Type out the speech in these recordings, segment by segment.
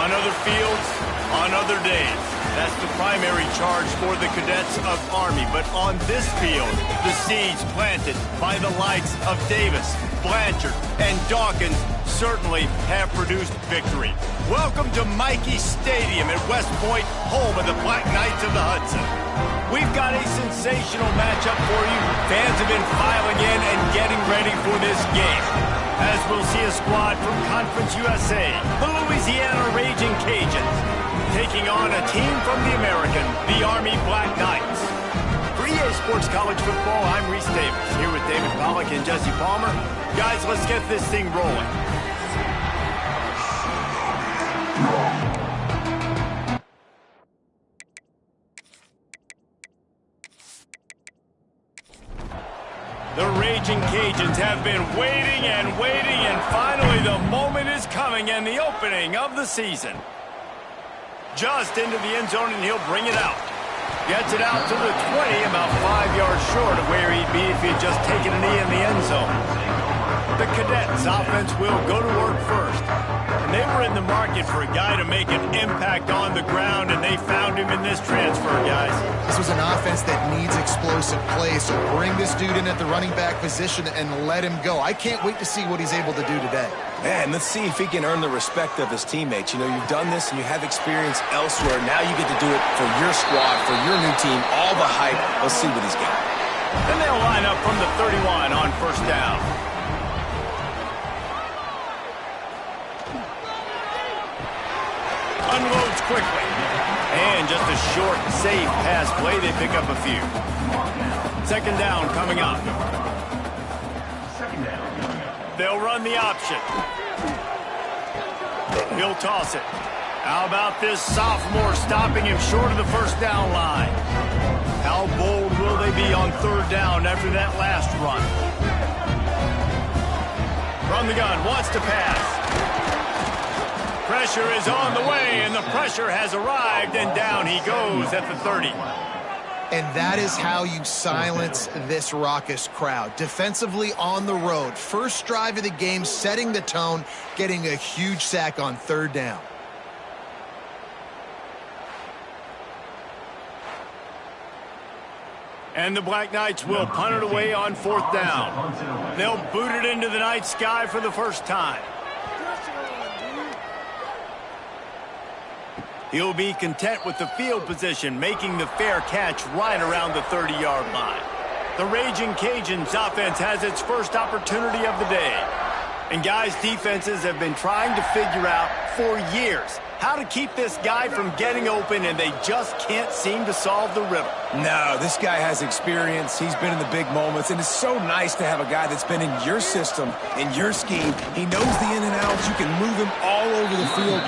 On other fields, on other days. That's the primary charge for the cadets of Army. But on this field, the seeds planted by the likes of Davis, Blanchard, and Dawkins certainly have produced victory. Welcome to Michie Stadium at West Point, home of the Black Knights of the Hudson. We've got a sensational matchup for you. Fans have been filing in and getting ready for this game, as we'll see a squad from Conference USA, the Louisiana Raging Cajuns, taking on a team from the American, the Army Black Knights. For EA Sports College Football, I'm Reese Davis, here with David Pollack and Jesse Palmer. Guys, let's get this thing rolling. The Raging Cajuns have been waiting and waiting, and finally the moment is coming and the opening of the season. Just into the end zone, and he'll bring it out. Gets it out to the 20, about 5 yards short of where he'd be if he'd just taken a knee in the end zone. The Cadets offense will go to work first. And they were in the market for a guy to make an impact on the ground, and they found him in this transfer, guys. This was an offense that needs explosive plays, so bring this dude in at the running back position and let him go. I can't wait to see what he's able to do today. Man, let's see if he can earn the respect of his teammates. You know, you've done this and you have experience elsewhere. Now you get to do it for your squad, for your new team, all the hype. Let's see what he's got. Then they'll line up from the 31 on first down. Unloads quickly. And just a short, safe pass play. They pick up a few. Second down coming up. They'll run the option. He'll toss it. How about this sophomore stopping him short of the first down line? How bold will they be on third down after that last run? From the gun, wants to pass. Pressure is on the way, and the pressure has arrived, and down he goes at the 30. And that is how you silence this raucous crowd. Defensively on the road. First drive of the game, setting the tone, getting a huge sack on third down. And the Black Knights will punt it away on fourth down. They'll boot it into the night sky for the first time. He'll be content with the field position, making the fair catch right around the 30-yard line. The Raging Cajuns offense has its first opportunity of the day. And guys, defenses have been trying to figure out for years how to keep this guy from getting open, and they just can't seem to solve the riddle. No, this guy has experience. He's been in the big moments, and it's so nice to have a guy that's been in your system, in your scheme. He knows the in and outs. You can move him all over the field.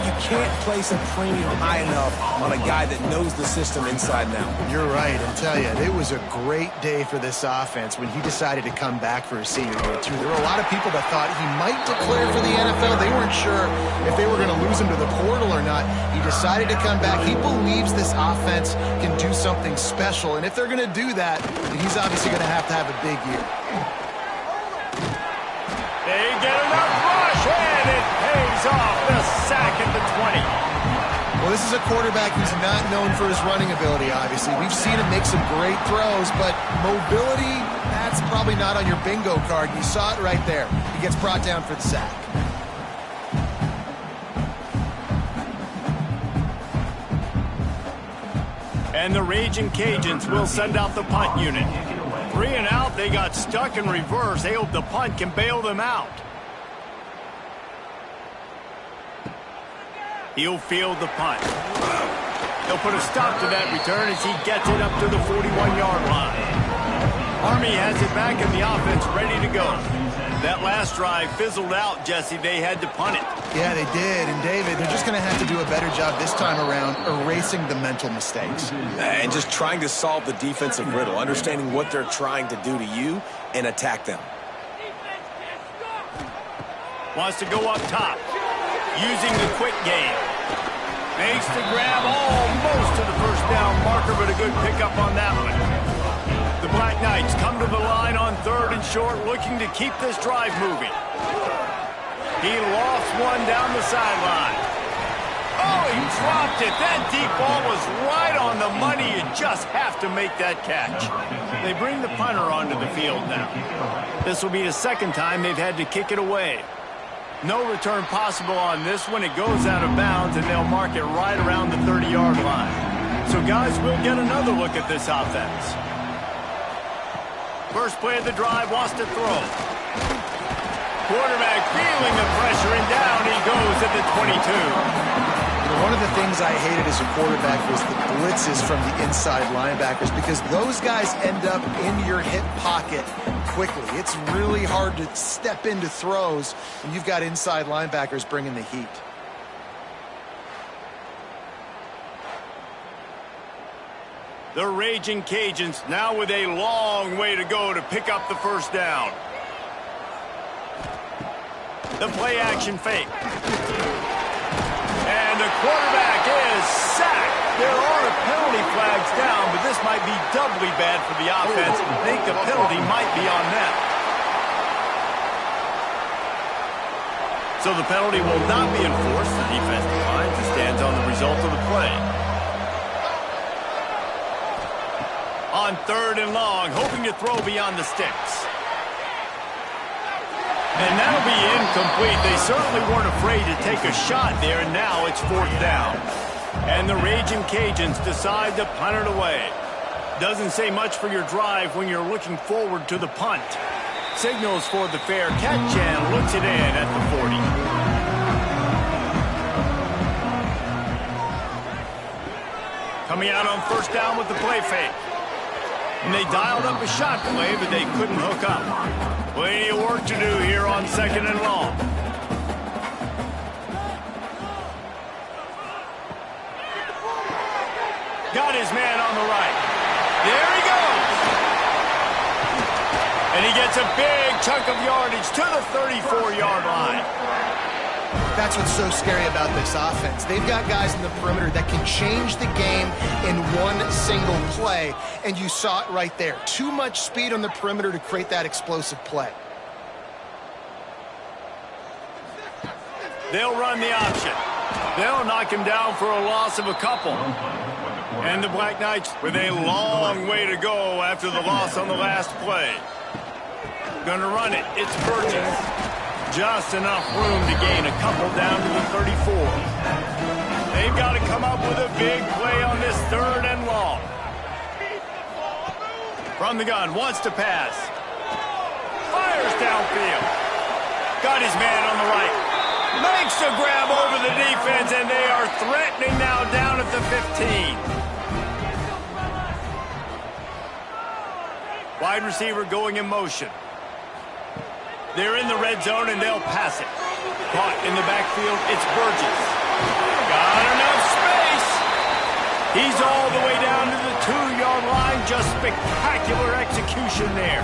You can't place a premium high enough on a guy that knows the system inside and out. You're right. I tell you, it was a great day for this offense when he decided to come back for his senior year, too. There were a lot of people that thought he might declare for the NFL. They weren't sure if they were going to lose him to the portal or not. He decided to come back. He believes this offense can do something special, and if they're going to do that, then he's obviously going to have a big year. They get enough rush, and it pays off. The sack at the 20. Well, this is a quarterback who's not known for his running ability, obviously. We've seen him make some great throws, but mobility, that's probably not on your bingo card. You saw it right there. He gets brought down for the sack. And the Raging Cajuns will send out the punt unit. 3 and out, they got stuck in reverse. They hope the punt can bail them out. He'll field the punt. He'll put a stop to that return as he gets it up to the 41-yard line. Army has it back in the offense, ready to go. That last drive fizzled out, Jesse. They had to punt it. Yeah, they did. And, David, they're just going to have to do a better job this time around erasing the mental mistakes. And just trying to solve the defensive riddle, understanding what they're trying to do to you and attack them. Wants to go up top, using the quick game. Makes the grab almost to the first down marker, but a good pickup on that one. The Black Knights come to the line on third and short, looking to keep this drive moving. He lost one down the sideline. Oh, he dropped it. That deep ball was right on the money. You just have to make that catch. They bring the punter onto the field now. This will be the second time they've had to kick it away. No return possible on this one. It goes out of bounds, and they'll mark it right around the 30-yard line. So, guys, we'll get another look at this offense. First play of the drive, wants to throw. Quarterback feeling the pressure, and down he goes at the 22. One of the things I hated as a quarterback was the blitzes from the inside linebackers because those guys end up in your hip pocket quickly. It's really hard to step into throws when you've got inside linebackers bringing the heat. The Raging Cajuns now with a long way to go to pick up the first down. The play action fake. And the quarterback is sacked. There are penalty flags down, but this might be doubly bad for the offense. I think the penalty might be on them. So the penalty will not be enforced. The defense declines and stands on the result of the play. On 3rd and long, hoping to throw beyond the sticks. And that'll be incomplete. They certainly weren't afraid to take a shot there, and now it's 4th down. And the Raging Cajuns decide to punt it away. Doesn't say much for your drive when you're looking forward to the punt. Signals for the fair catch and looks it in at the 40. Coming out on 1st down with the play fake. And they dialed up a shot play, but they couldn't hook up. Plenty of work to do here on 2nd and long. Got his man on the right. There he goes. And he gets a big chunk of yardage to the 34-yard line. That's what's so scary about this offense. They've got guys in the perimeter that can change the game in one single play, and you saw it right there. Too much speed on the perimeter to create that explosive play. They'll run the option. They'll knock him down for a loss of a couple. And the Black Knights with a long way to go after the loss on the last play. Gonna run it. It's Burgess. Just enough room to gain a couple down to the 34. They've got to come up with a big play on this 3rd and long. From the gun, wants to pass. Fires downfield. Got his man on the right. Makes the grab over the defense, and they are threatening now down at the 15. Wide receiver going in motion. They're in the red zone, and they'll pass it. Caught in the backfield, it's Burgess. Got enough space. He's all the way down to the 2-yard line. Just spectacular execution there.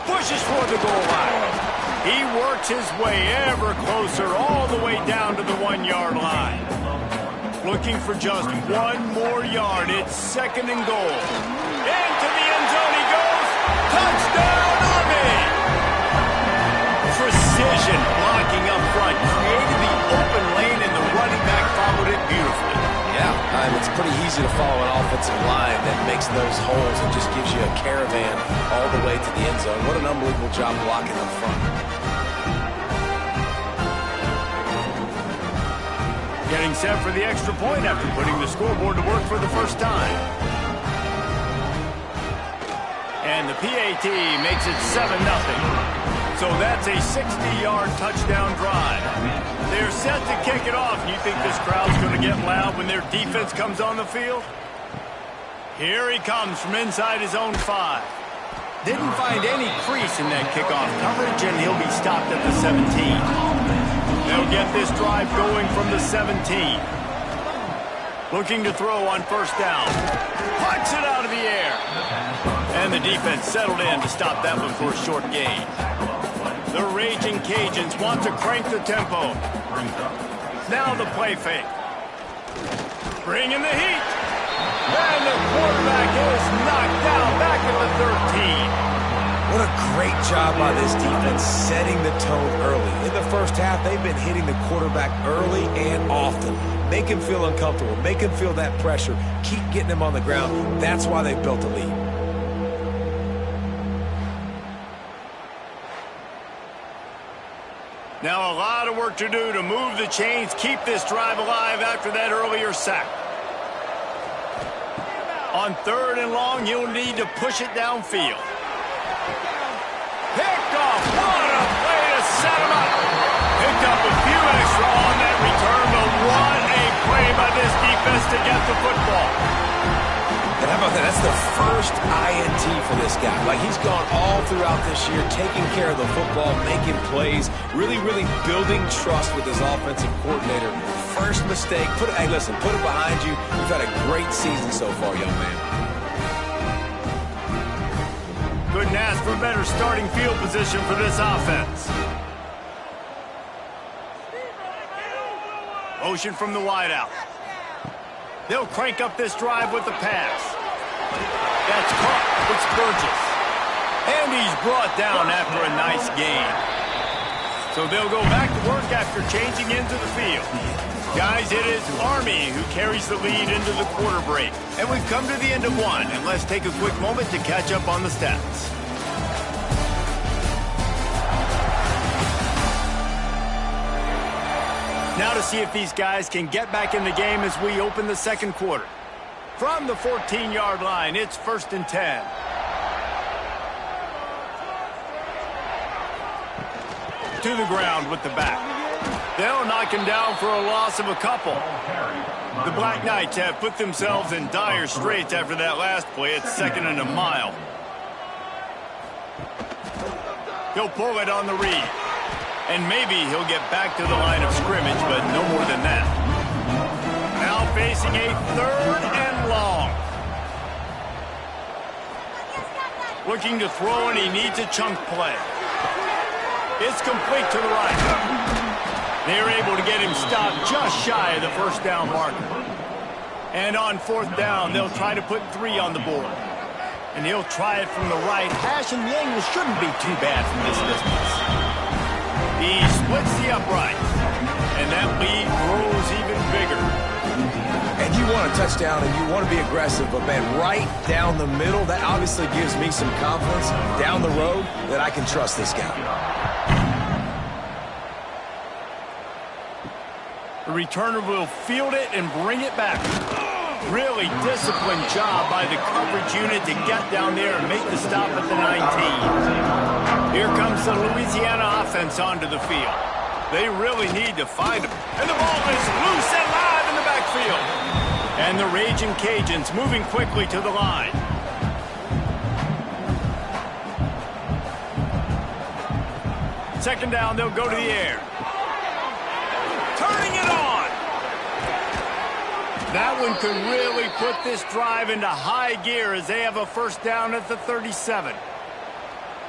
Pushes for the goal line. He works his way ever closer all the way down to the 1-yard line. Looking for just one more yard. It's 2nd and goal. Into the end zone he goes. Touchdown, Army! Precision blocking up front. Created the open lane, and the running back followed it beautifully. Yeah, it's pretty easy to follow an offensive line that makes those holes and just gives you a caravan all the way to the end zone. What an unbelievable job blocking up front. Getting set for the extra point after putting the scoreboard to work for the first time. And the PAT makes it 7-0. So that's a 60-yard touchdown drive. They're set to kick it off. You think this crowd's going to get loud when their defense comes on the field? Here he comes from inside his own 5. Didn't find any crease in that kickoff coverage, and he'll be stopped at the 17. They'll get this drive going from the 17. Looking to throw on 1st down. Puts it out of the air. And the defense settled in to stop that one for a short gain. The Raging Cajuns want to crank the tempo. Now the play fake. Bringing the heat. And the quarterback is knocked down back at the 13. What a great job by this defense setting the tone early. In the first half, they've been hitting the quarterback early and often. Make him feel uncomfortable. Make him feel that pressure. Keep getting him on the ground. That's why they built a lead. Now a lot of work to do to move the chains, keep this drive alive after that earlier sack. On 3rd and long, you'll need to push it downfield. Picked off. What a play to set him up. Picked up a few extra on that return, but what a play by this defense to get the football. And how about that? That's the first INT for this guy. Like, he's gone all throughout this year, taking care of the football, making plays, really building trust with his offensive coordinator. First mistake, hey, listen, put it behind you. You've had a great season so far, young man. Couldn't ask for better starting field position for this offense. Motion from the wideout. They'll crank up this drive with the pass. That's caught. It's Burgess. And he's brought down after a nice gain. So they'll go back to work after changing into the field. Guys, it is Army who carries the lead into the quarter break. And we've come to the end of one. And let's take a quick moment to catch up on the stats. Now to see if these guys can get back in the game as we open the second quarter. From the 14-yard line, it's 1st and 10. To the ground with the back. They'll knock him down for a loss of a couple. The Black Knights have put themselves in dire straits after that last play. It's 2nd and a mile. He'll pull it on the read. And maybe he'll get back to the line of scrimmage, but no more than that. Now facing a 3rd and long. Looking to throw, and he needs a chunk play. It's complete to the right. They're able to get him stopped just shy of the 1st down marker. And on 4th down, they'll try to put 3 on the board. And he'll try it from the right hash, and the angle shouldn't be too bad from this distance. He splits the upright, and that lead grows even bigger. And you want a touchdown, and you want to be aggressive, but, man, right down the middle, that obviously gives me some confidence down the road that I can trust this guy. The returner will field it and bring it back. Really disciplined job by the coverage unit to get down there and make the stop at the 19. Here comes the Louisiana offense onto the field. They really need to find him. And the ball is loose and live in the backfield. And the Raging Cajuns moving quickly to the line. Second down, they'll go to the air. Turning it on. That one could really put this drive into high gear as they have a 1st down at the 37.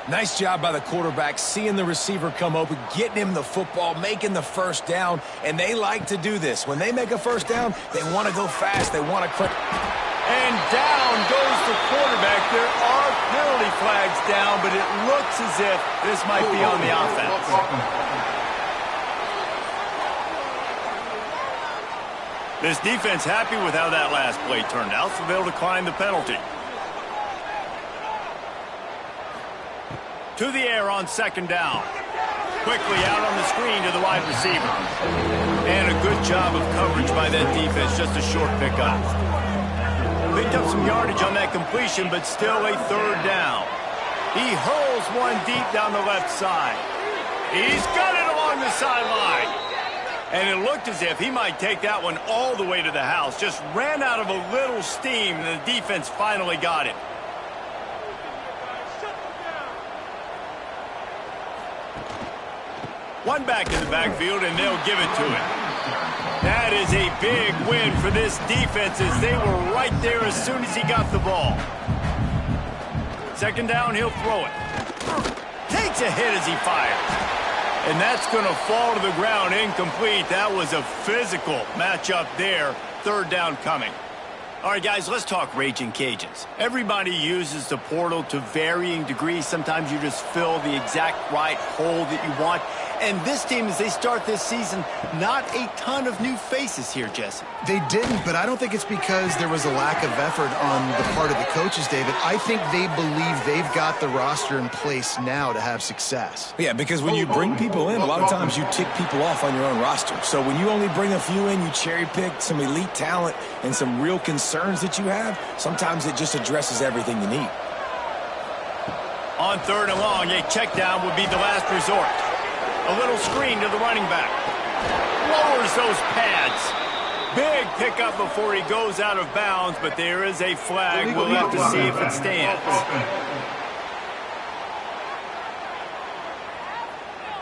Nice job by the quarterback, seeing the receiver come open, getting him the football, making the 1st down, and they like to do this. When they make a 1st down, they want to go fast. They want to quick. And down goes the quarterback. There are penalty flags down, but it looks as if this might be on the offense. This defense happy with how that last play turned out, so they'll decline the penalty. To the air on 2nd down. Quickly out on the screen to the wide receiver. And a good job of coverage by that defense, just a short pickup. Picked up some yardage on that completion, but still a 3rd down. He hurls one deep down the left side. He's got it along the sideline. And it looked as if he might take that one all the way to the house. Just ran out of a little steam, and the defense finally got it. One back in the backfield, and they'll give it to him. That is a big win for this defense as they were right there as soon as he got the ball. 2nd down, he'll throw it. Takes a hit as he fires. And that's going to fall to the ground incomplete. That was a physical matchup there. 3rd down coming. All right, guys, let's talk Raging Cajuns. Everybody uses the portal to varying degrees. Sometimes you just fill the exact right hole that you want. And this team, as they start this season, not a ton of new faces here, Jesse. They didn't, but I don't think it's because there was a lack of effort on the part of the coaches, David. I think they believe they've got the roster in place now to have success. Yeah, because when you bring people in, a lot of times you tick people off on your own roster. So when you only bring a few in, you cherry-pick some elite talent and some real concerns that you have, sometimes it just addresses everything you need. On 3rd and long, a check down would be the last resort. A little screen to the running back. Lowers those pads. Big pickup before he goes out of bounds, but there is a flag. We'll have to see if it stands.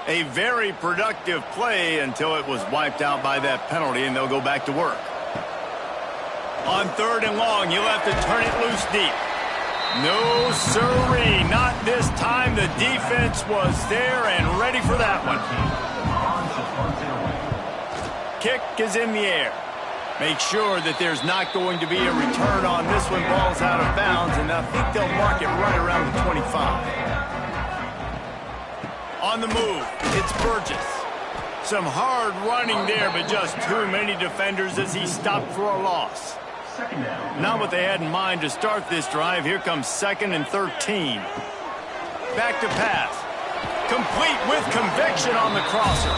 A very productive play until it was wiped out by that penalty, and they'll go back to work. On 3rd and long, you'll have to turn it loose deep. No, sirree, not this time. The defense was there and ready for that one. Kick is in the air. Make sure that there's not going to be a return on this one. Ball's out of bounds, and I think they'll mark it right around the 25. On the move, it's Burgess. Some hard running there, but just too many defenders as he stopped for a loss. Not what they had in mind to start this drive. Here comes 2nd and 13. Back to pass. Complete with conviction on the crosser.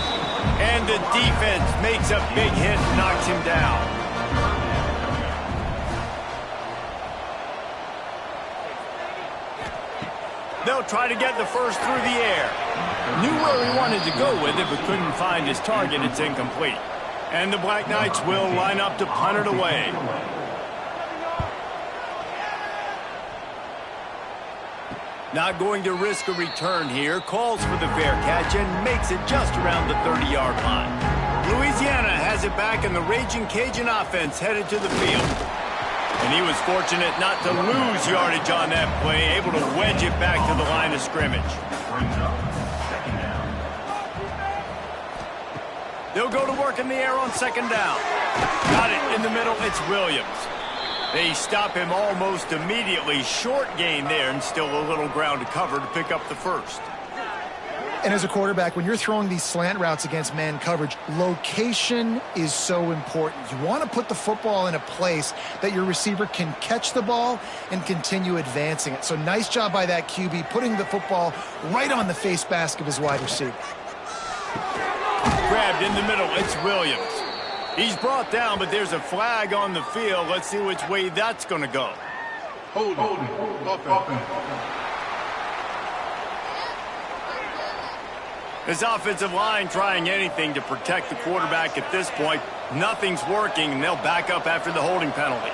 And the defense makes a big hit and knocks him down. They'll try to get the first through the air. Knew where he wanted to go with it, but couldn't find his target. It's incomplete. And the Black Knights will line up to punt it away. Not going to risk a return here. Calls for the fair catch and makes it just around the 30-yard line. Louisiana has it back, and the Raging Cajun offense headed to the field. And he was fortunate not to lose yardage on that play, able to wedge it back to the line of scrimmage. They'll go to work in the air on 2nd down. Got it in the middle. It's Williams. They stop him almost immediately. Short gain there, and still a little ground to cover to pick up the first. And as a quarterback, when you're throwing these slant routes against man coverage, location is so important. You want to put the football in a place that your receiver can catch the ball and continue advancing it. So nice job by that QB, putting the football right on the face mask of his wide receiver. Grabbed in the middle. It's Williams. He's brought down, but there's a flag on the field. Let's see which way that's going to go. Hold it. His offensive line trying anything to protect the quarterback at this point. Nothing's working, and they'll back up after the holding penalty.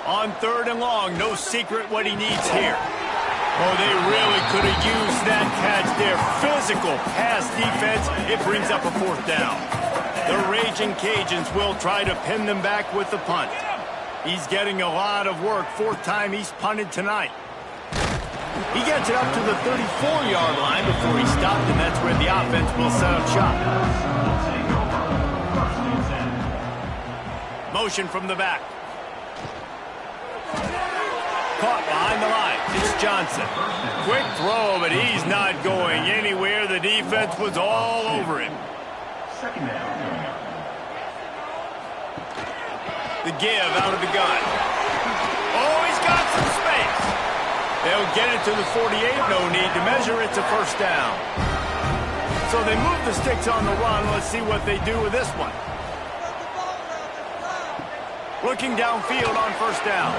On 3rd and long, no secret what he needs here. Oh, they really could have used that catch there. Physical pass defense. It brings up a 4th down. The Raging Cajuns will try to pin them back with the punt. He's getting a lot of work. 4th time he's punted tonight. He gets it up to the 34-yard line before he stopped, and that's where the offense will set up shop. Motion from the back. Caught behind the line. It's Johnson. Quick throw, but he's not going anywhere. The defense was all over him. The give out of the gun. Oh, he's got some space. They'll get it to the 48. No need to measure. It's a 1st down. So they move the sticks on the run. Let's see what they do with this one. Looking downfield on 1st down.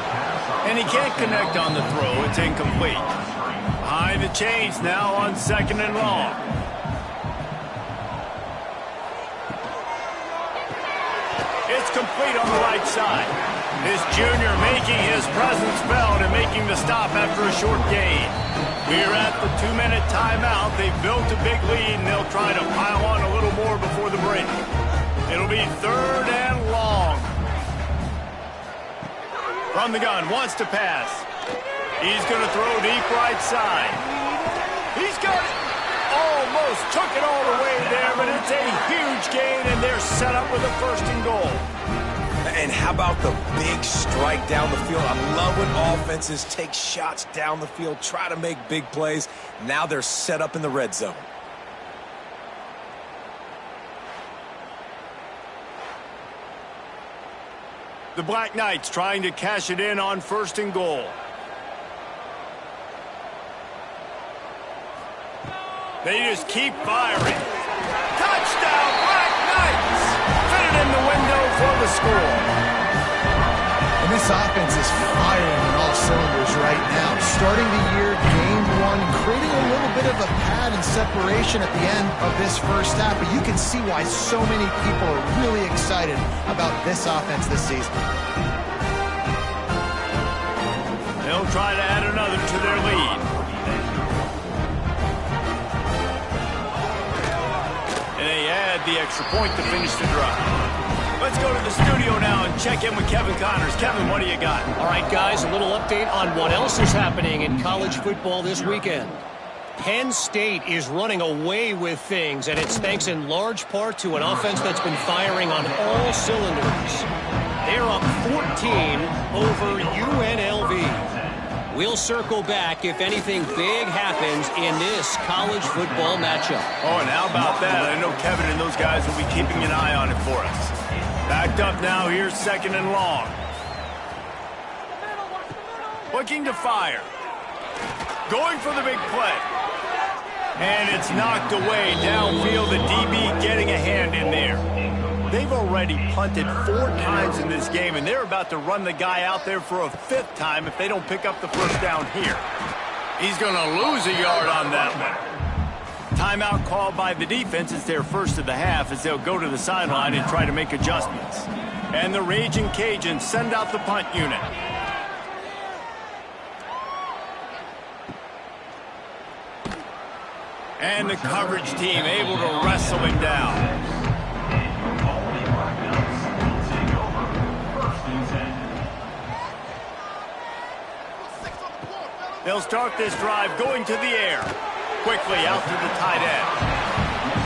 And he can't connect on the throw. It's incomplete. Behind the chains now on 2nd and long. It's complete on the right side. This junior making his presence felt and making the stop after a short gain. We're at the 2-minute timeout. They've built a big lead, and they'll try to pile on a little more before the break. It'll be 3rd and long. From the gun, wants to pass. He's going to throw deep right side. He's got it. Almost took it all the way there, but it's a huge gain, and they're set up with a 1st and goal. And how about the big strike down the field? I love when offenses take shots down the field, try to make big plays. Now they're set up in the red zone. The Black Knights trying to cash it in on 1st and goal. They just keep firing. Touchdown, Black Knights! Fit it in the window for the score. And this offense is firing on all cylinders right now. Starting the year, game 1, creating a little bit of a pad and separation at the end of this first half. But you can see why so many people are really excited about this offense this season. They'll try to add another to their lead. And they add the extra point to finish the drive. Let's go to the studio now and check in with Kevin Connors. Kevin, what do you got? All right, guys, a little update on what else is happening in college football this weekend. Penn State is running away with things, and it's thanks in large part to an offense that's been firing on all cylinders. They're up 14 over UNLV. We'll circle back if anything big happens in this college football matchup. Oh, and how about that? I know Kevin and those guys will be keeping an eye on it for us. Backed up now, here's 2nd and long. Looking to fire. Going for the big play. And it's knocked away downfield. The DB getting a hand in there. They've already punted 4 times in this game, and they're about to run the guy out there for a 5th time if they don't pick up the first down here. He's going to lose a yard on that one. Timeout called by the defense. It's their first of the half as they'll go to the sideline and try to make adjustments. And the Raging Cajuns send out the punt unit. And the coverage team able to wrestle him down. They'll start this drive going to the air. Quickly out to the tight end.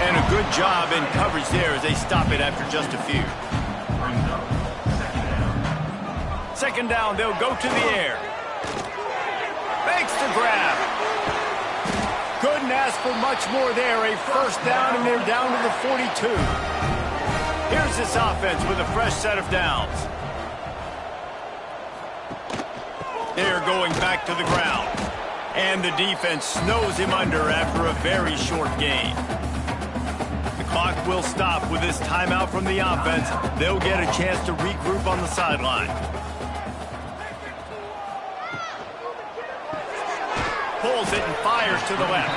And a good job in coverage there as they stop it after just a few. 2nd down, they'll go to the air. Makes the grab. Couldn't ask for much more there. A 1st down, and they're down to the 42. Here's this offense with a fresh set of downs. They're going back to the ground. And the defense snows him under after a very short gain. The clock will stop with this timeout from the offense. They'll get a chance to regroup on the sideline. Pulls it and fires to the left.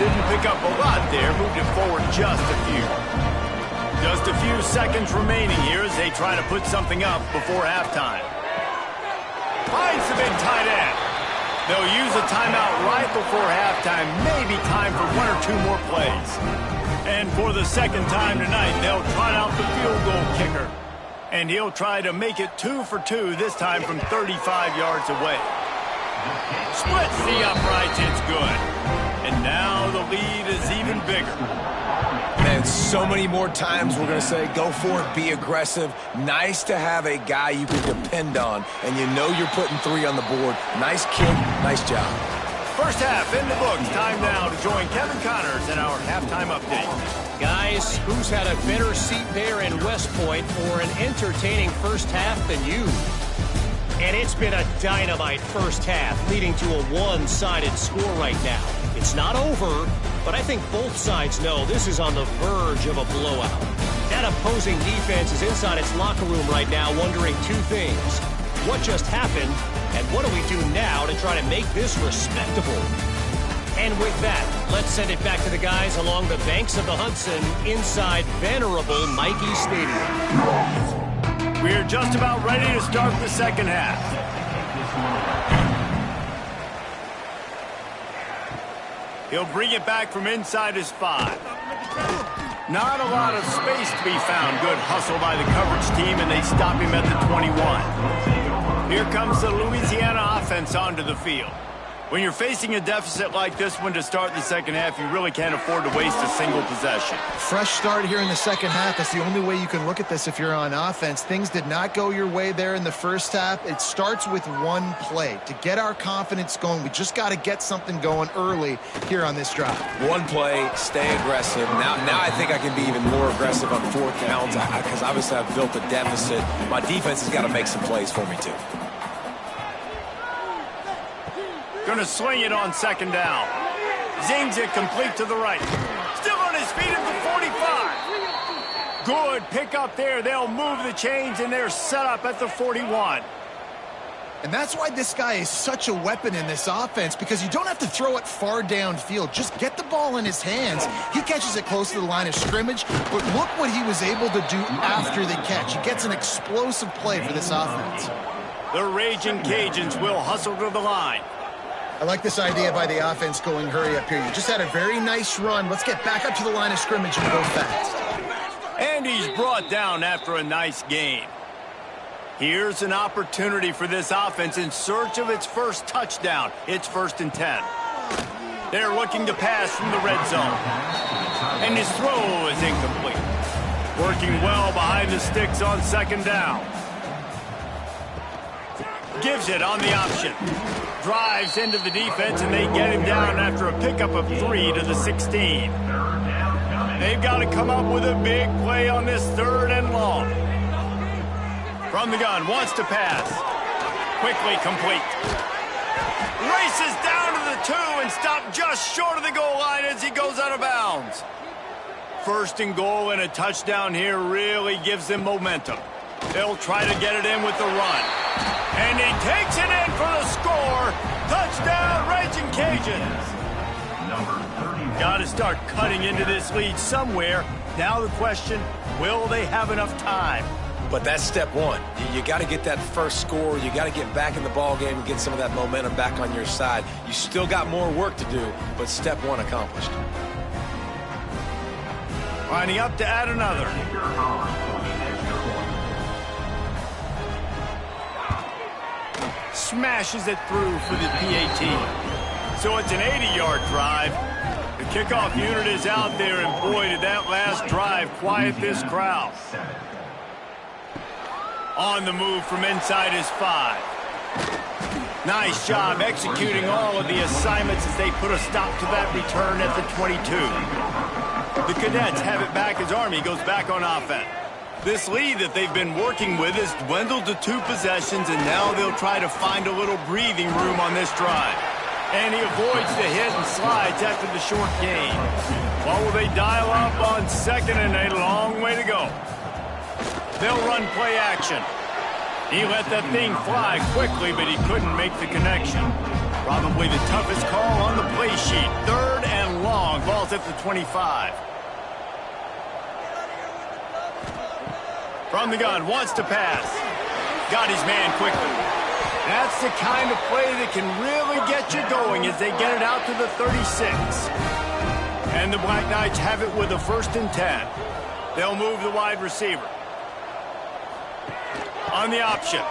Didn't pick up a lot there. Moved it forward just a few. Just a few seconds remaining here as they try to put something up before halftime. Finds the big tight end. They'll use a timeout right before halftime. Maybe time for 1 or 2 more plays. And for the 2nd time tonight, they'll trot out the field goal kicker. And he'll try to make it 2 for 2, this time from 35 yards away. Splits the uprights, it's good. And now the lead is even bigger. And so many more times we're going to say, go for it, be aggressive. Nice to have a guy you can depend on, and you know you're putting 3 on the board. Nice kick, nice job. First half in the books. Time now to join Kevin Connors in our halftime update. Guys, who's had a better seat there in West Point for an entertaining first half than you? And it's been a dynamite first half, leading to a one-sided score right now. It's not over, but I think both sides know this is on the verge of a blowout. That opposing defense is inside its locker room right now wondering 2 things. What just happened, and what do we do now to try to make this respectable? And with that, let's send it back to the guys along the banks of the Hudson inside venerable Michie Stadium. We're just about ready to start the second half. He'll bring it back from inside his 5. Not a lot of space to be found. Good hustle by the coverage team, and they stop him at the 21. Here comes the Louisiana offense onto the field. When you're facing a deficit like this one to start the second half, you really can't afford to waste a single possession. Fresh start here in the second half. That's the only way you can look at this if you're on offense. Things did not go your way there in the first half. It starts with one play. To get our confidence going, we just got to get something going early here on this drive. One play, stay aggressive. Now I think I can be even more aggressive on fourth downs because obviously I've built a deficit. My defense has got to make some plays for me too. Going to sling it on second down. Zings it complete to the right. Still on his feet at the 45. Good pick up there. They'll move the chains, and they're set up at the 41. And that's why this guy is such a weapon in this offense, because you don't have to throw it far downfield. Just get the ball in his hands. He catches it close to the line of scrimmage, but look what he was able to do after the catch. He gets an explosive play for this offense. The Raging Cajuns will hustle to the line. I like this idea by the offense going hurry up here. You just had a very nice run. Let's get back up to the line of scrimmage and go fast. And he's brought down after a nice gain. Here's an opportunity for this offense in search of its first touchdown. It's 1st and 10. They're looking to pass from the red zone. And his throw is incomplete. Working well behind the sticks on second down. Gives it on the option. Drives into the defense, and they get him down after a pickup of 3 to the 16. They've got to come up with a big play on this 3rd and long. From the gun, wants to pass. Quickly complete. Races down to the 2 and stopped just short of the goal line as he goes out of bounds. 1st and goal and a touchdown here really gives them momentum. They'll try to get it in with the run. And he takes it in for the score. Touchdown, Raging Cajuns. Got to start cutting into this lead somewhere. Now the question, will they have enough time? But that's step one. You got to get that first score. You got to get back in the ball game and get some of that momentum back on your side. You still got more work to do, but step one accomplished. Lining up to add another. Smashes it through for the PAT. So it's an 80-yard drive. The kickoff unit is out there, and boy, did that last drive quiet this crowd. On the move from inside his 5. Nice job executing all of the assignments as they put a stop to that return at the 22. The Cadets have it back as Army goes back on offense. This lead that they've been working with has dwindled to 2 possessions, and now they'll try to find a little breathing room on this drive. And he avoids the hit and slides after the short gain. Well, will they dial up on 2nd and a long way to go? They'll run play action. He let that thing fly quickly, but he couldn't make the connection. Probably the toughest call on the play sheet. 3rd and long. Ball's at the 25. From the gun, wants to pass. Got his man quickly. That's the kind of play that can really get you going as they get it out to the 36. And the Black Knights have it with a 1st and 10. They'll move the wide receiver. On the option.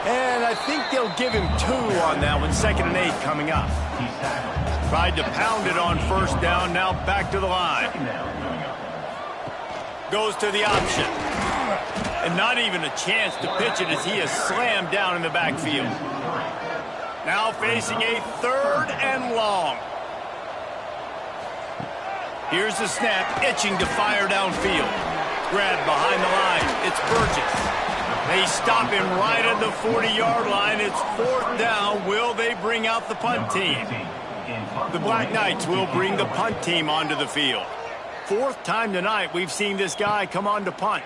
And I think they'll give him 2 on that one. 2nd and 8 coming up. Tried to pound it on 1st down. Now back to the line. Goes to the option. And not even a chance to pitch it as he is slammed down in the backfield. Now facing a 3rd and long. Here's the snap, itching to fire downfield. Grabbed behind the line. It's Burgess. They stop him right at the 40-yard line. It's 4th down. Will they bring out the punt team? The Black Knights will bring the punt team onto the field. 4th time tonight we've seen this guy come on to punt.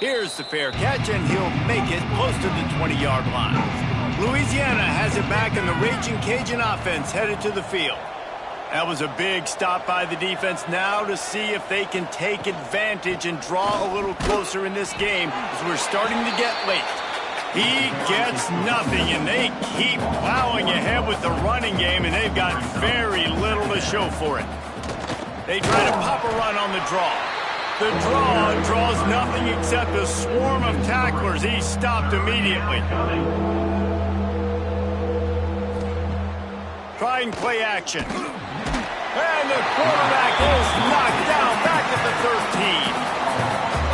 Here's the fair catch, and he'll make it close to the 20-yard line. Louisiana has it back, and the Raging Cajun offense headed to the field. That was a big stop by the defense. Now to see if they can take advantage and draw a little closer in this game as we're starting to get late. He gets nothing, and they keep plowing ahead with the running game, and they've got very little to show for it. They try to pop a run on the draw. The draw draws nothing except a swarm of tacklers. He's stopped immediately. Trying play action. And the quarterback is knocked down back at the 13.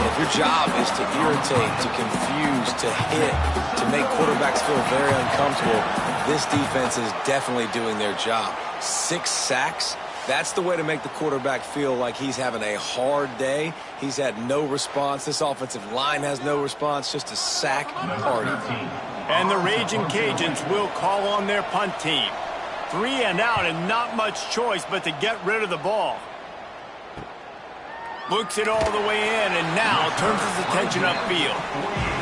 If your job is to irritate, to confuse, to hit, to make quarterbacks feel very uncomfortable, this defense is definitely doing their job. 6 sacks, that's the way to make the quarterback feel like he's having a hard day. He's had no response. This offensive line has no response, just a sack party. And the Raging Cajuns will call on their punt team. 3 and out and not much choice but to get rid of the ball. Looks it all the way in and now turns his attention upfield.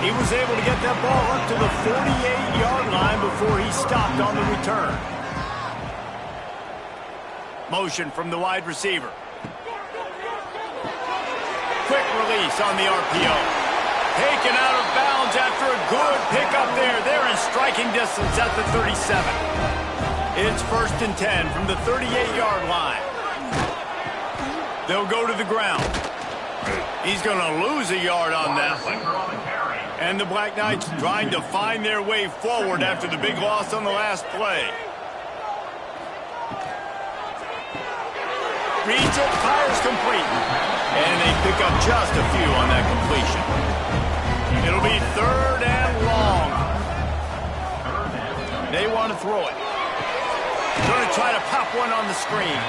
He was able to get that ball up to the 48-yard line before he stopped on the return. Motion from the wide receiver. Quick release on the RPO. Taken out of bounds after a good pickup there. They're in striking distance at the 37. It's 1st and 10 from the 38-yard line. They'll go to the ground. He's going to lose a yard on that one. And the Black Knights trying to find their way forward after the big loss on the last play. Reads it, fires complete. And they pick up just a few on that completion. It'll be 3rd and long. They want to throw it. Going to try to pop one on the screen.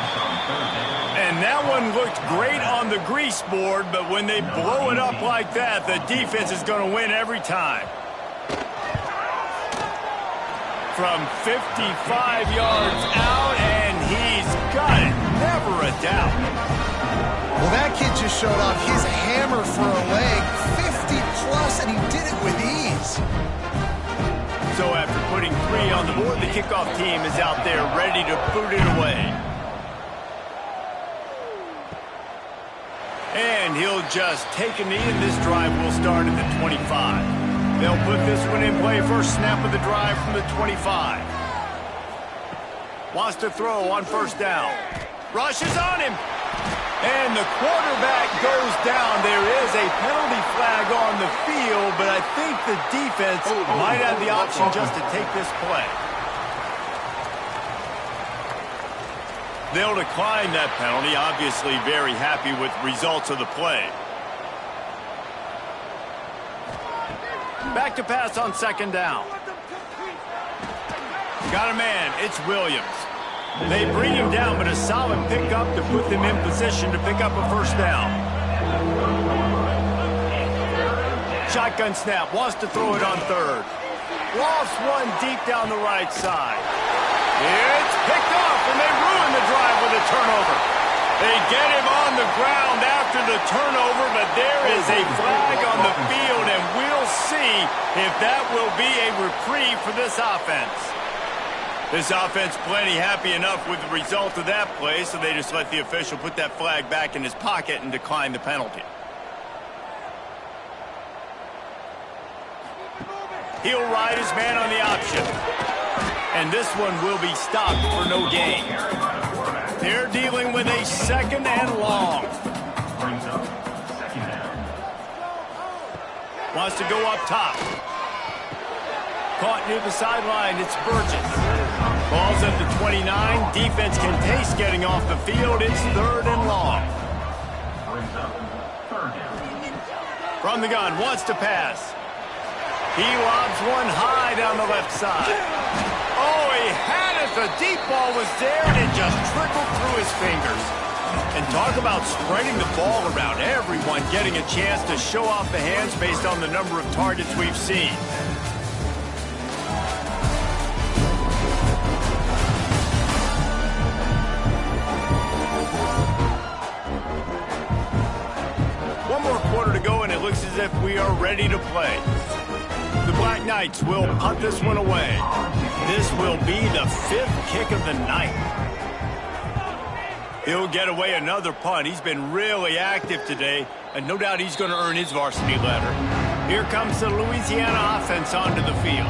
And that one looked great on the grease board, but when they blow it up like that, the defense is going to win every time. From 55 yards out, and he's got it. Never a doubt. Well, that kid just showed off his hammer for a leg. 50-plus, and he did it with ease. So after putting 3 on the board, the kickoff team is out there ready to boot it away. And he'll just take a knee, and this drive will start at the 25. They'll put this one in play. First snap of the drive from the 25. Wants to throw on 1st down. Rushes on him. And the quarterback goes down. There is a penalty flag on the field, but I think the defense might have the option just to take this play. They'll decline that penalty, obviously very happy with the results of the play. Back to pass on 2nd down. Got a man, it's Williams. They bring him down, but a solid pickup to put them in position to pick up a 1st down. Shotgun snap, wants to throw it on 3rd. Lofts one deep down the right side. It's picked off, and they ruin the drive with a turnover. They get him on the ground after the turnover, but there is a flag on the field, and we'll see if that will be a reprieve for this offense. This offense plenty happy enough with the result of that play, so they just let the official put that flag back in his pocket and decline the penalty. He'll ride his man on the option. And this one will be stopped for no gain. They're dealing with a 2nd and long. Wants to go up top. Caught near the sideline, it's Burgess. Ball's at the 29. Defense can taste getting off the field. It's 3rd and long. From the gun, wants to pass. He lobs one high down the left side. Oh, he had it. The deep ball was there, and it just trickled through his fingers. And talk about spreading the ball around. Everyone getting a chance to show off the hands based on the number of targets we've seen. One more quarter to go, and it looks as if we are ready to play. The Black Knights will punt this one away. This will be the 5th kick of the night. He'll get away another punt. He's been really active today, and no doubt he's going to earn his varsity letter. Here comes the Louisiana offense onto the field.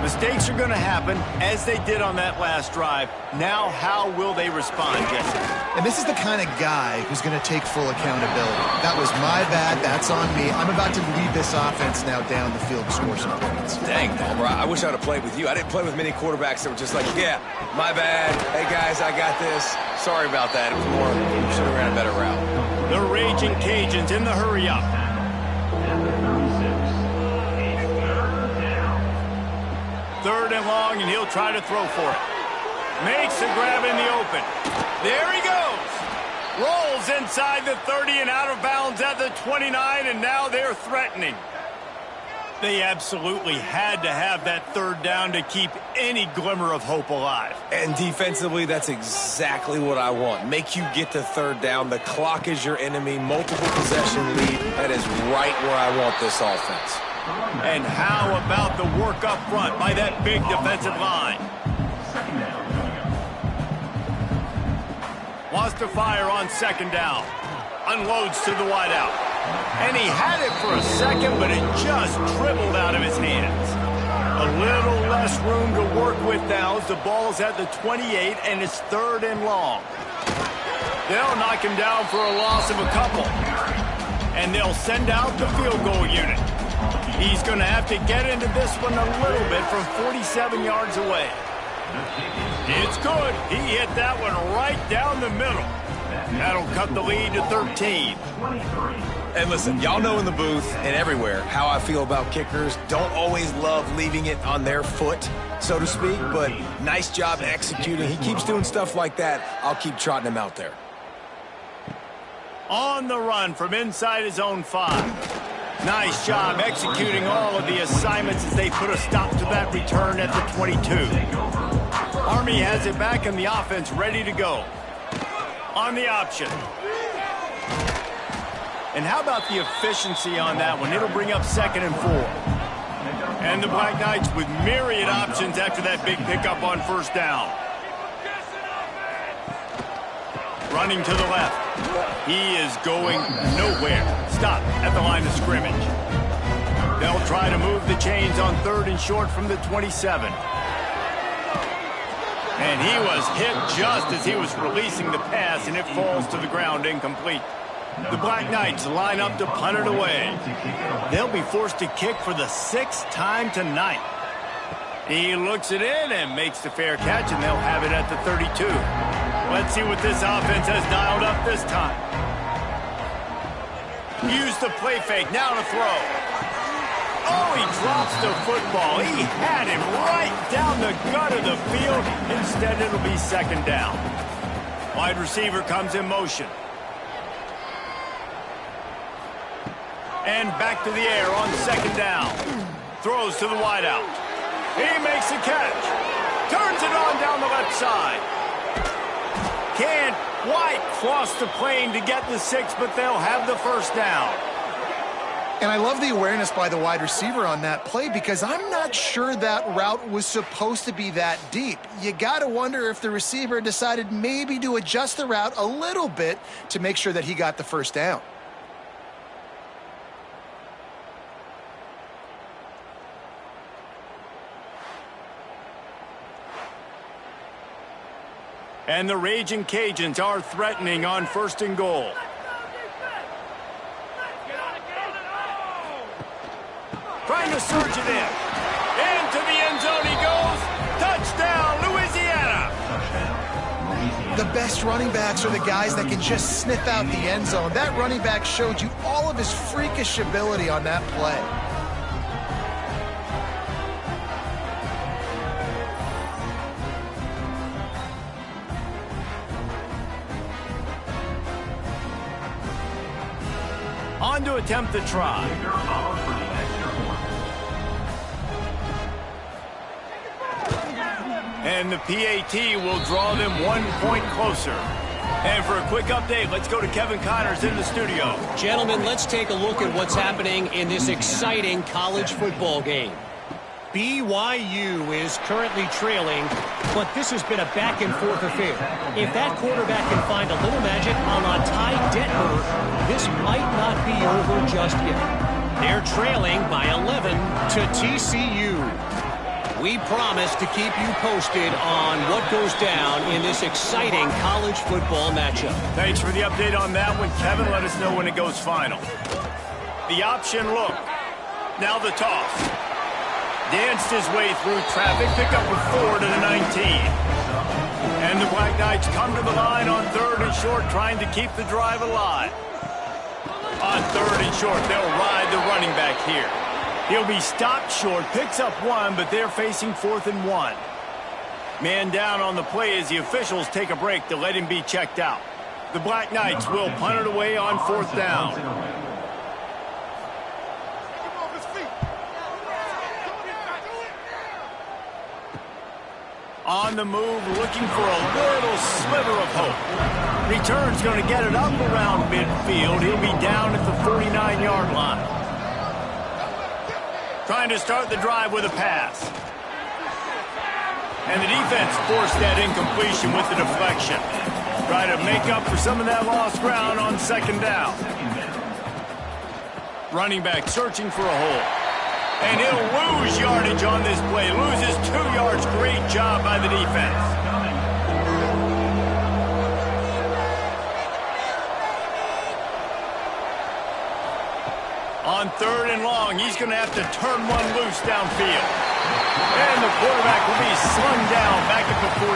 Mistakes are going to happen, as they did on that last drive. Now, how will they respond, Jesse? And this is the kind of guy who's going to take full accountability. That was my bad. That's on me. I'm about to lead this offense now down the field to score some points. Dang, Palmer, I wish I would have played with you. I didn't play with many quarterbacks that were just like, yeah, my bad. Hey, guys, I got this. Sorry about that. It was more, should have ran a better route. The Raging Cajuns in the hurry-up. Third and long, and he'll try to throw for it. Makes a grab in the open. There he goes. Rolls inside the 30 and out of bounds at the 29, and now they're threatening. They absolutely had to have that third down to keep any glimmer of hope alive. And defensively, that's exactly what I want. Make you get to third down. The clock is your enemy. Multiple possession lead. That is right where I want this offense. And how about the work up front by that big defensive line? Wants to fire on second down. Unloads to the wideout. And he had it for a second, but it just dribbled out of his hands. A little less room to work with now as the ball's at the 28 and it's third and long. They'll knock him down for a loss of a couple. And they'll send out the field goal unit. He's going to have to get into this one a little bit from 47 yards away. It's good. He hit that one right down the middle. That'll cut the lead to 13. And listen, y'all know in the booth and everywhere how I feel about kickers. Don't always love leaving it on their foot, so to speak, but nice job executing. He keeps doing stuff like that. I'll keep trotting him out there. On the run from inside his own 5. Nice job executing all of the assignments as they put a stop to that return at the 22. Army has it back in the offense, ready to go. On the option. And how about the efficiency on that one? It'll bring up 2nd and 4. And the Black Knights with myriad options after that big pickup on first down. Running to the left. He is going nowhere. Stop at the line of scrimmage. They'll try to move the chains on 3rd and short from the 27. And he was hit just as he was releasing the pass, and it falls to the ground incomplete. The Black Knights line up to punt it away. They'll be forced to kick for the 6th time tonight. He looks it in and makes the fair catch, and they'll have it at the 32. Let's see what this offense has dialed up this time. Use the play fake, now to throw. Oh, he drops the football. He had him right down the gut of the field. Instead, it'll be 2nd down. Wide receiver comes in motion. And back to the air on 2nd down. Throws to the wideout. He makes a catch. Turns it on down the left side. Can't quite cross the plane to get the 6, but they'll have the 1st down. And I love the awareness by the wide receiver on that play because I'm not sure that route was supposed to be that deep. You got to wonder if the receiver decided maybe to adjust the route a little bit to make sure that he got the 1st down. And the Raging Cajuns are threatening on 1st and goal. Trying to surge it in. Into the end zone he goes. Touchdown, Louisiana. The best running backs are the guys that can just sniff out the end zone. That running back showed you all of his freakish ability on that play. On to attempt the try. And the PAT will draw them 1 point closer. And for a quick update, let's go to Kevin Connors in the studio. Gentlemen, let's take a look at what's happening in this exciting college football game. BYU is currently trailing, but this has been a back-and-forth affair. If that quarterback can find a little magic a la Ty Detmer, this might not be over just yet. They're trailing by 11 to TCU. We promise to keep you posted on what goes down in this exciting college football matchup. Thanks for the update on that one, Kevin. Let us know when it goes final. The option look. Now the toss. Danced his way through traffic. Pick up a 4 to the 19. And the Black Knights come to the line on 3rd and short, trying to keep the drive alive. On 3rd and short, they'll ride the running back here. He'll be stopped short, picks up 1, but they're facing 4th and 1. Man down on the play as the officials take a break to let him be checked out. The Black Knights will punt it away on 4th down. On the move, looking for a little sliver of hope. Return's going to get it up around midfield. He'll be down at the 49-yard line. Trying to start the drive with a pass. And the defense forced that incompletion with the deflection. Try to make up for some of that lost ground on 2nd down. Running back searching for a hole. And he'll lose yardage on this play. Loses 2 yards. Great job by the defense. On 3rd and long, he's going to have to turn one loose downfield. And the quarterback will be slung down back at the 43.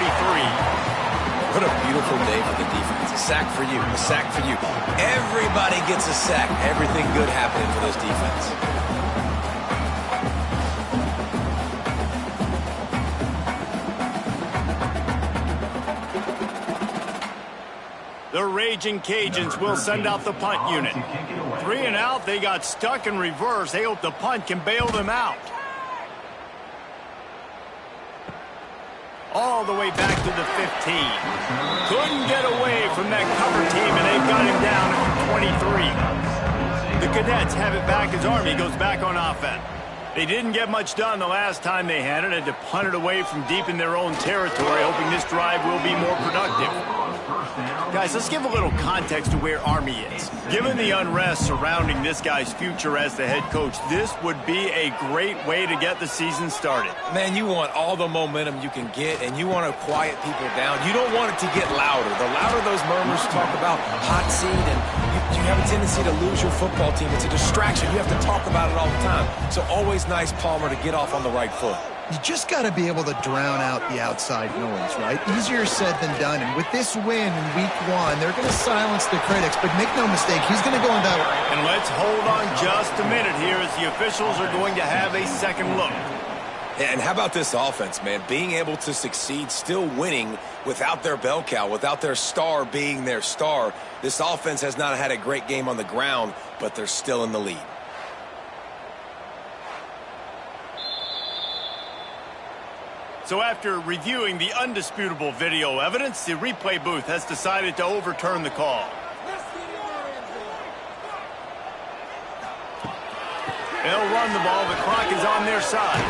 What a beautiful day for the defense. A sack for you, a sack for you. Everybody gets a sack. Everything good happening for this defense. The Raging Cajuns will send out the punt unit. 3 and out, they got stuck in reverse. They hope the punt can bail them out. All the way back to the 15. Couldn't get away from that cover team, and they got him down at the 23. The Cadets have it back as Army goes back on offense. They didn't get much done the last time they had it. Had to punt it away from deep in their own territory, hoping this drive will be more productive. Guys, let's give a little context to where Army is. Given the unrest surrounding this guy's future as the head coach, this would be a great way to get the season started. Man, you want all the momentum you can get, and you want to quiet people down. You don't want it to get louder. The louder those murmurs talk about hot seat, and you have a tendency to lose your football team. It's a distraction. You have to talk about it all the time. So always nice, Palmer, to get off on the right foot. You just got to be able to drown out the outside noise, right? Easier said than done. And with this win in week 1, they're going to silence the critics. But make no mistake, he's going to go in that way. And let's hold on just a minute here as the officials are going to have a second look. And how about this offense, man? Being able to succeed, still winning without their bell cow, without their star being their star. This offense has not had a great game on the ground, but they're still in the lead. So after reviewing the undisputable video evidence, the replay booth has decided to overturn the call. They'll run the ball. The clock is on their side.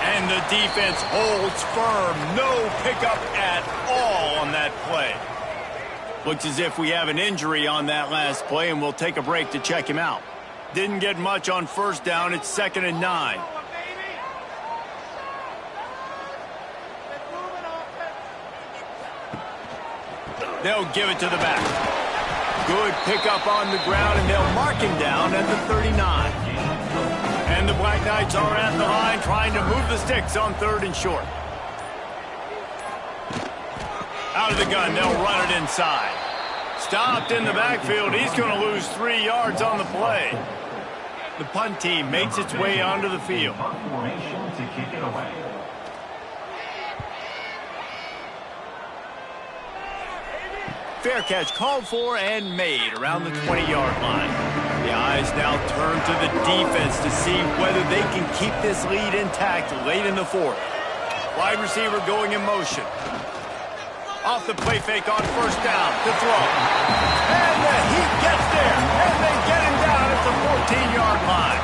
And the defense holds firm. No pickup at all on that play. Looks as if we have an injury on that last play, and we'll take a break to check him out. Didn't get much on 1st down. It's 2nd and 9. They'll give it to the back. Good pickup on the ground, and they'll mark him down at the 39. And the Black Knights are at the line trying to move the sticks on 3rd and short. Out of the gun, they'll run it inside. Stopped in the backfield. He's going to lose 3 yards on the play. The punt team makes its way onto the field. Fair catch called for and made around the 20-yard line. The eyes now turn to the defense to see whether they can keep this lead intact late in the 4th. Wide receiver going in motion. Off the play fake on 1st down to throw. And the Heat gets there, and they get him down at the 14-yard line.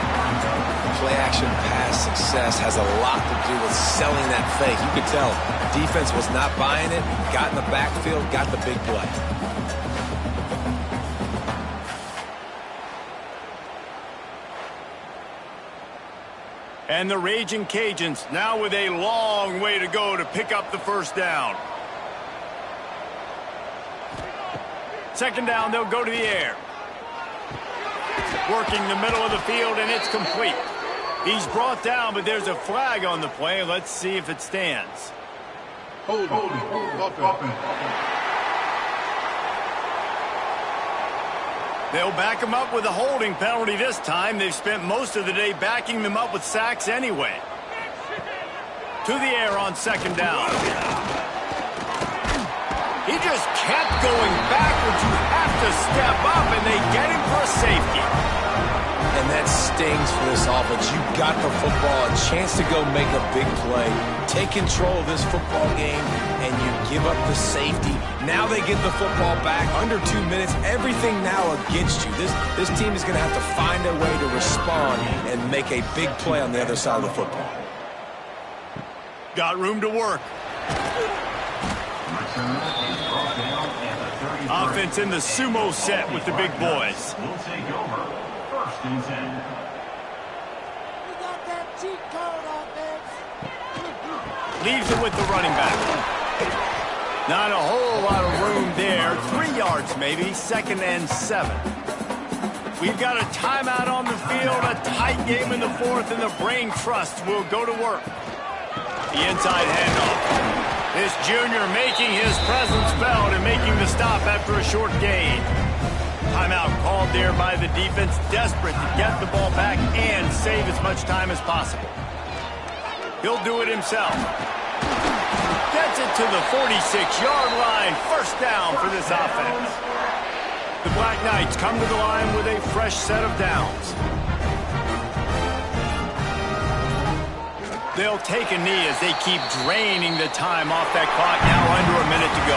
Play action pass success has a lot to do with selling that fake. You could tell defense was not buying it, got in the backfield, got the big play. And the Raging Cajuns now with a long way to go to pick up the first down. Second down, they'll go to the air. Working the middle of the field, and it's complete. He's brought down, but there's a flag on the play. Let's see if it stands. Holding. Offense. They'll back him up with a holding penalty this time. They've spent most of the day backing them up with sacks anyway. To the air on second down. He just kept going backwards. You have to step up, and they get him for a safety. And that stings for this offense. You got the football, a chance to go make a big play. Take control of this football game, and you give up the safety. Now they get the football back under 2 minutes. Everything now against you. This team is going to have to find a way to respond and make a big play on the other side of the football. Got room to work. Offense in the sumo set with the big boys. We'll take over. First and 10. We got that cheat code offense. Leaves it with the running back. Not a whole lot of room there. 3 yards maybe. Second and 7. We've got a timeout on the field. A tight game in the fourth, and the brain trust will go to work. The inside handoff. This junior making his presence felt and making the stop after a short gain. Timeout called there by the defense, desperate to get the ball back and save as much time as possible. He'll do it himself. Gets it to the 46-yard line. First down for this offense. The Black Knights come to the line with a fresh set of downs. They'll take a knee as they keep draining the time off that clock. Now under a minute to go.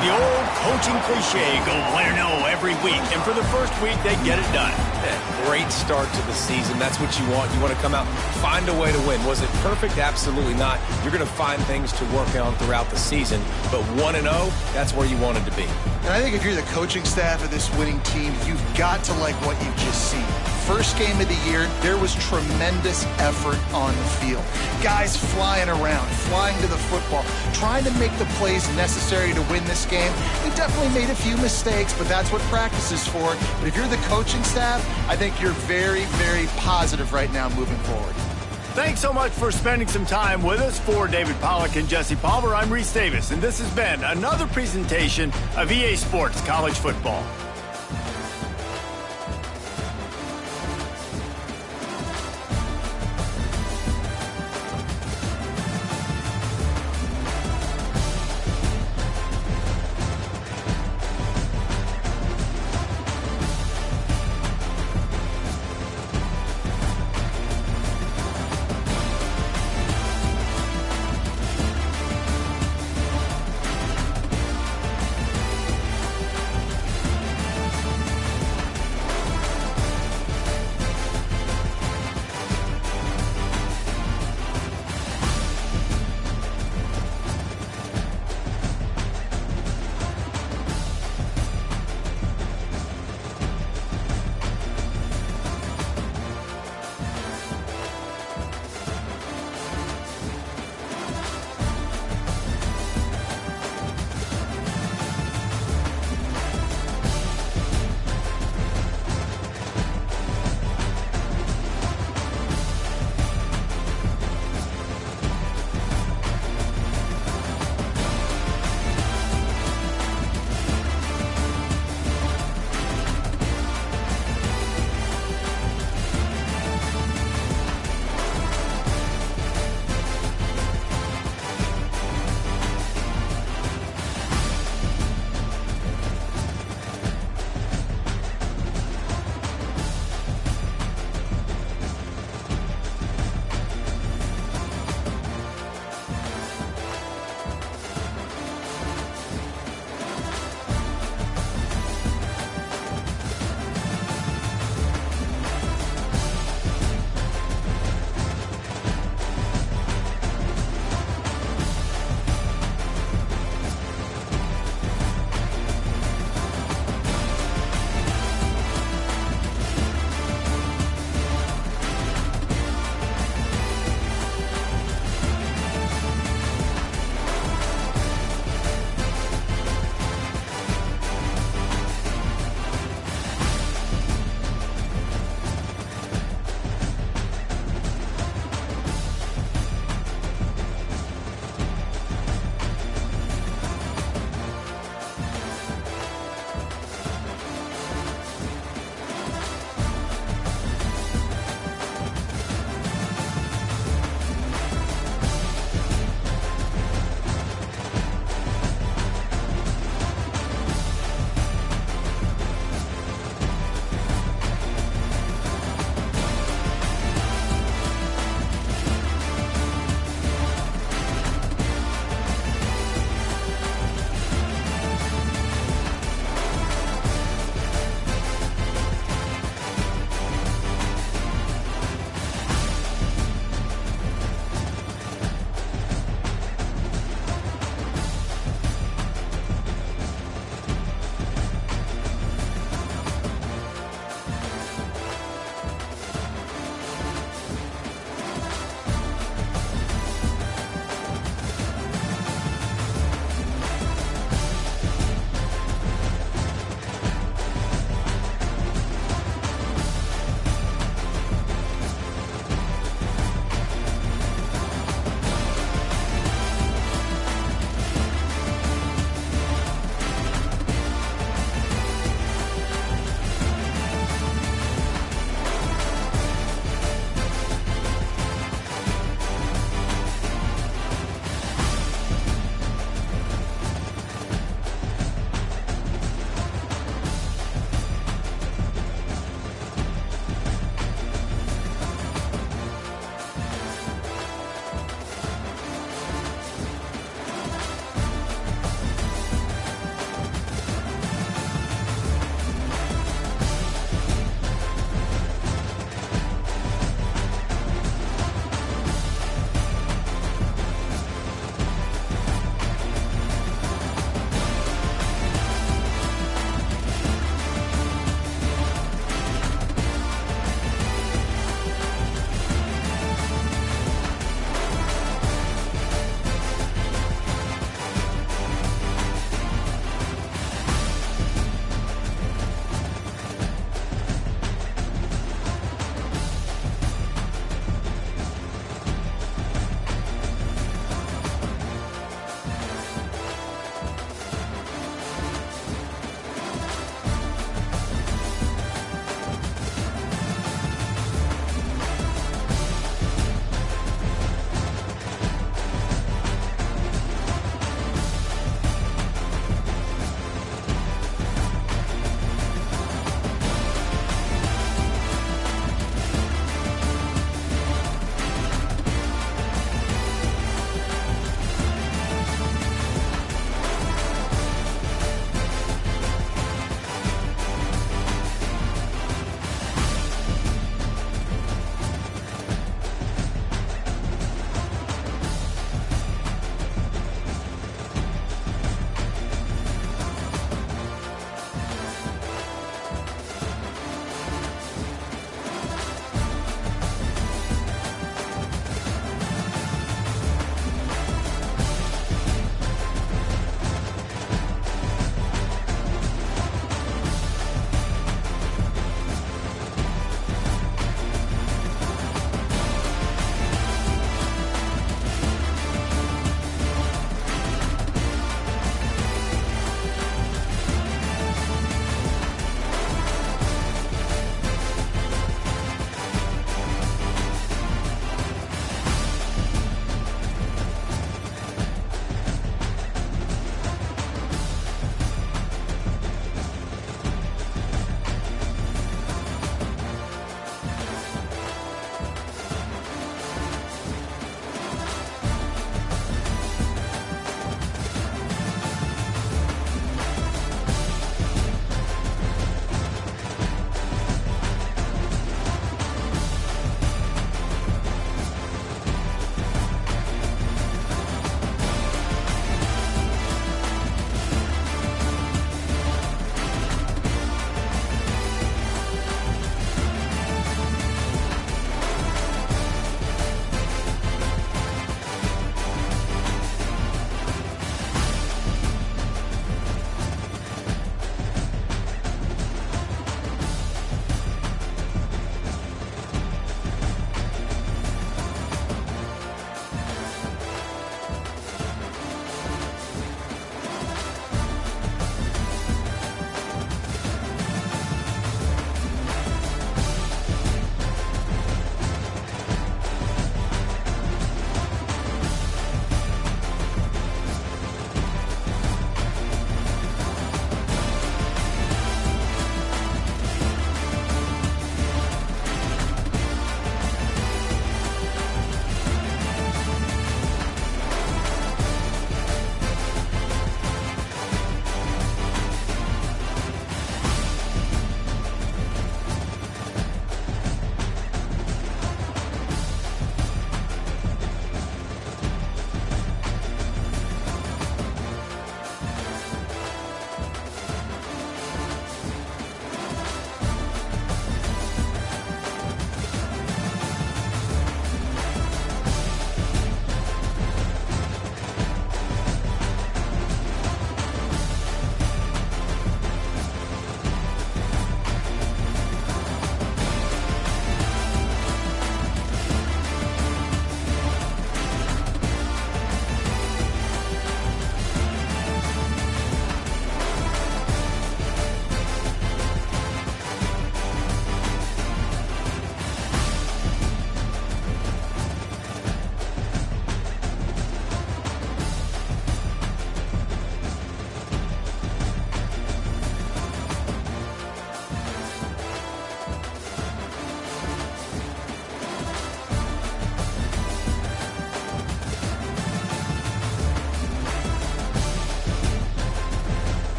The old coaching cliche, go win or no every week. And for the first week, they get it done. Yeah, great start to the season. That's what you want. You want to come out, find a way to win. Was it perfect? Absolutely not. You're going to find things to work on throughout the season. But 1-0, that's where you wanted to be. And I think if you're the coaching staff of this winning team, you've got to like what you've just seen. First game of the year, there was tremendous effort on the field. Guys flying around, flying to the football, trying to make the plays necessary to win this game. He definitely made a few mistakes, but that's what practice is for. But if you're the coaching staff, I think you're very, very positive right now moving forward. Thanks so much for spending some time with us. For David Pollack and Jesse Palmer, I'm Reese Davis, and this has been another presentation of EA Sports College Football.